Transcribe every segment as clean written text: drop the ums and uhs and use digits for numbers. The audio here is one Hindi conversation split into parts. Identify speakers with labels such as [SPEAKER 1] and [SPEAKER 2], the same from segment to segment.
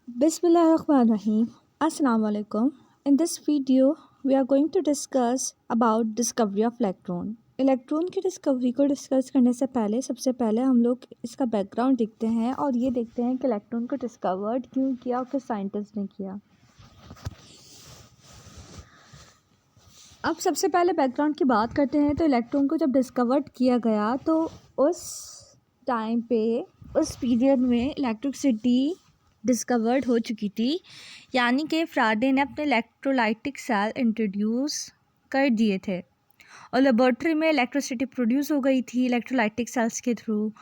[SPEAKER 1] Bismillahirrahmanirrahim. Assalamu alaikum. In this video, we are going to discuss about discovery of electron. Electron की डिस्कवरी को डिस्कस करने से पहले सबसे पहले हम लोग इसका बैकग्राउंड देखते हैं और ये देखते हैं कि इलेक्ट्रॉन को डिस्कवर्ड क्यों किया और किस साइंटिस्ट ने किया। अब सबसे पहले बैकग्राउंड की बात करते हैं। तो इलेक्ट्रॉन को जब डिस्कवर्ड किया गया तो उस टाइम पे उस पीरियड में इलेक्ट्रिसिटी डिस्कवर्ड हो चुकी थी, यानी कि फ्राडे ने अपने इलेक्ट्रोलाइटिक सेल इंट्रोड्यूस कर दिए थे और लेबॉर्ट्री में इलेक्ट्रिसिटी प्रोड्यूस हो गई थी इलेक्ट्रोलाइटिक सेल्स के थ्रू।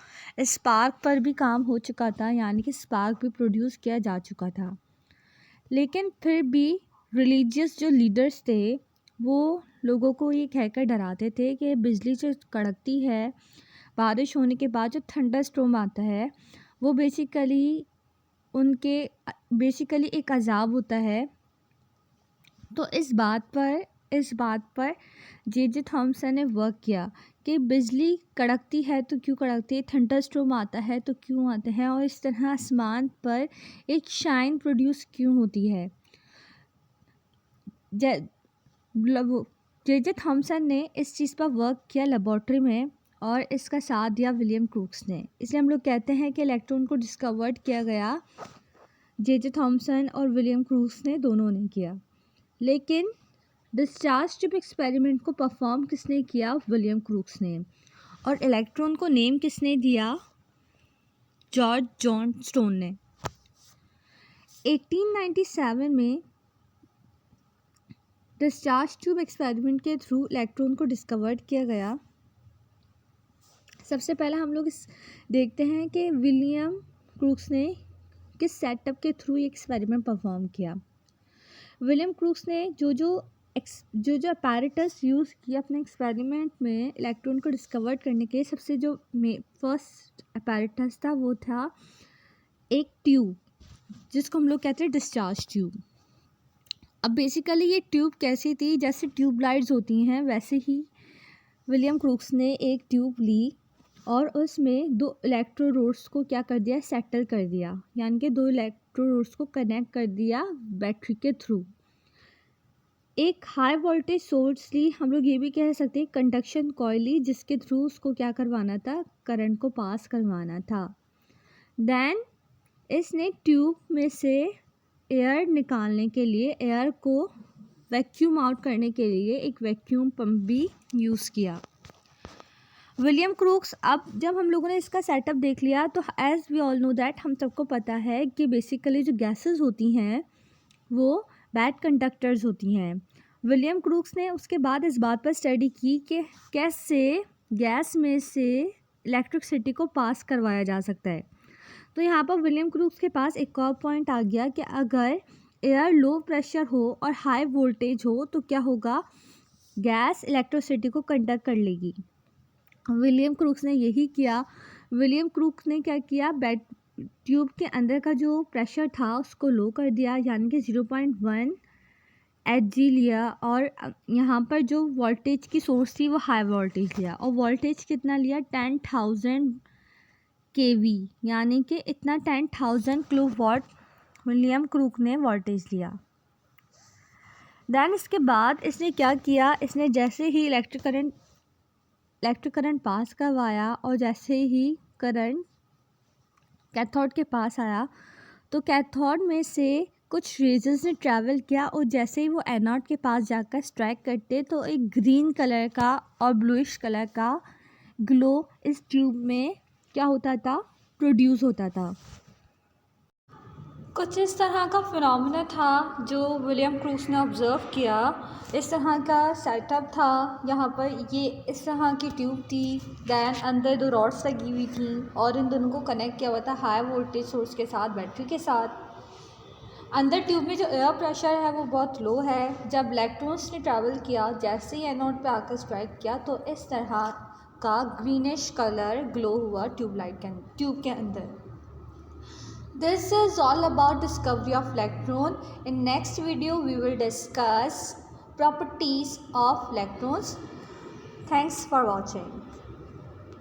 [SPEAKER 1] स्पार्क पर भी काम हो चुका था, यानी कि स्पार्क भी प्रोड्यूस किया जा चुका था। लेकिन फिर भी रिलीजियस जो लीडर्स थे वो लोगों को ये कहकर डराते थे कि बिजली जो कड़कती है, बारिश होने के बाद जो थंडर स्टॉर्म आता है, वो बेसिकली एक अजाब होता है। तो इस बात पर जे थॉमसन ने वर्क किया कि बिजली कड़कती है तो क्यों कड़कती है, थंडर स्टॉर्म आता है तो क्यों आते हैं, और इस तरह आसमान पर एक शाइन प्रोड्यूस क्यों होती है। जे थॉमसन ने इस चीज़ पर वर्क किया लेबॉर्ट्री में और इसका साथ दिया विलियम क्रूक्स ने। इसलिए हम लोग कहते हैं कि इलेक्ट्रॉन को डिस्कवर्ड किया गया जे थॉमसन और विलियम क्रूक्स ने, दोनों ने किया। लेकिन डिस्चार्ज ट्यूब एक्सपेरिमेंट को परफॉर्म किसने किया? विलियम क्रूक्स ने। और इलेक्ट्रॉन को नेम किसने दिया? जॉर्ज जॉन स्टोन ने। 1897 में डिस्चार्ज ट्यूब एक्सपेरिमेंट के थ्रू इलेक्ट्रॉन को डिस्कवर्ड किया गया। सबसे पहले हम लोग देखते हैं कि विलियम क्रूक्स ने किस सेटअप के थ्रू ये एक्सपेरिमेंट परफॉर्म किया। विलियम क्रूक्स ने जो अपैरेटस यूज़ किया अपने एक्सपेरिमेंट में इलेक्ट्रॉन को डिस्कवर्ड करने के, सबसे जो फर्स्ट अपैरेटस था वो था एक ट्यूब जिसको हम लोग कहते हैं डिस्चार्ज ट्यूब। अब बेसिकली ये ट्यूब कैसी थी? जैसे ट्यूब लाइट्स होती हैं वैसे ही विलियम क्रूक्स ने एक ट्यूब ली और उसमें 2 इलेक्ट्रोड्स को क्या कर दिया? सेटल कर दिया, यानी कि 2 इलेक्ट्रोड्स को कनेक्ट कर दिया बैटरी के थ्रू। एक हाई वोल्टेज सोर्स ली, हम लोग ये भी कह सकते हैं कंडक्शन कॉइल ली, जिसके थ्रू उसको क्या करवाना था? करंट को पास करवाना था। देन इसने ट्यूब में से एयर निकालने के लिए, एयर को वैक्यूम आउट करने के लिए एक वैक्यूम पंप भी यूज़ किया। विलियम क्रूक्स, अब जब हम लोगों ने इसका सेटअप देख लिया तो as we all know that, हम सबको पता है कि बेसिकली जो गैसेस होती हैं वो बैड कंडक्टर्स होती हैं। विलियम क्रूक्स ने उसके बाद इस बात पर स्टडी की कि कैसे गैस में से इलेक्ट्रिसिटी को पास करवाया जा सकता है। तो यहाँ पर विलियम क्रूक्स के पास एक और पॉइंट आ गया कि अगर एयर लो प्रेशर हो और हाई वोल्टेज हो तो क्या होगा? गैस इलेक्ट्रिसिटी को कंडक्ट कर लेगी। विलियम क्रूक्स ने यही किया। विलियम क्रूक्स ने क्या किया? ट्यूब के अंदर का जो प्रेशर था उसको लो कर दिया, यानी कि 0.1 Hg लिया, और यहाँ पर जो वोल्टेज की सोर्स थी वो हाई वोल्टेज लिया, और वोल्टेज कितना लिया? 10,000 kV, यानी कि इतना 10,000 किलोवाट विलियम क्रूक ने वोल्टेज लिया। देन इसके बाद इसने क्या किया? इसने जैसे ही इलेक्ट्रिक करंट पास करवाया और जैसे ही करंट कैथोड के पास आया तो कैथोड में से कुछ रेजेस ने ट्रैवल किया, और जैसे ही वो एनोड के पास जाकर स्ट्राइक करते तो एक ग्रीन कलर का और ब्लूइश कलर का ग्लो इस ट्यूब में क्या होता था? प्रोड्यूस होता था। कुछ इस तरह का फिनोमेना था जो विलियम क्रूक्स ने ऑब्ज़र्व किया। इस तरह का सेटअप था, यहाँ पर ये इस तरह की ट्यूब थी, दैन अंदर 2 रॉड्स लगी हुई थी और इन दोनों को कनेक्ट किया हुआ था हाई वोल्टेज सोर्स के साथ, बैटरी के साथ। अंदर ट्यूब में जो एयर प्रेशर है वो बहुत लो है। जब इलेक्ट्रॉन्स ने ट्रैवल किया, जैसे ही एनोड पे आकर स्ट्राइक किया तो इस तरह का ग्रीनिश कलर ग्लो हुआ ट्यूब के अंदर। This is all about discovery of electron. In next video we will discuss properties of electrons. Thanks for watching.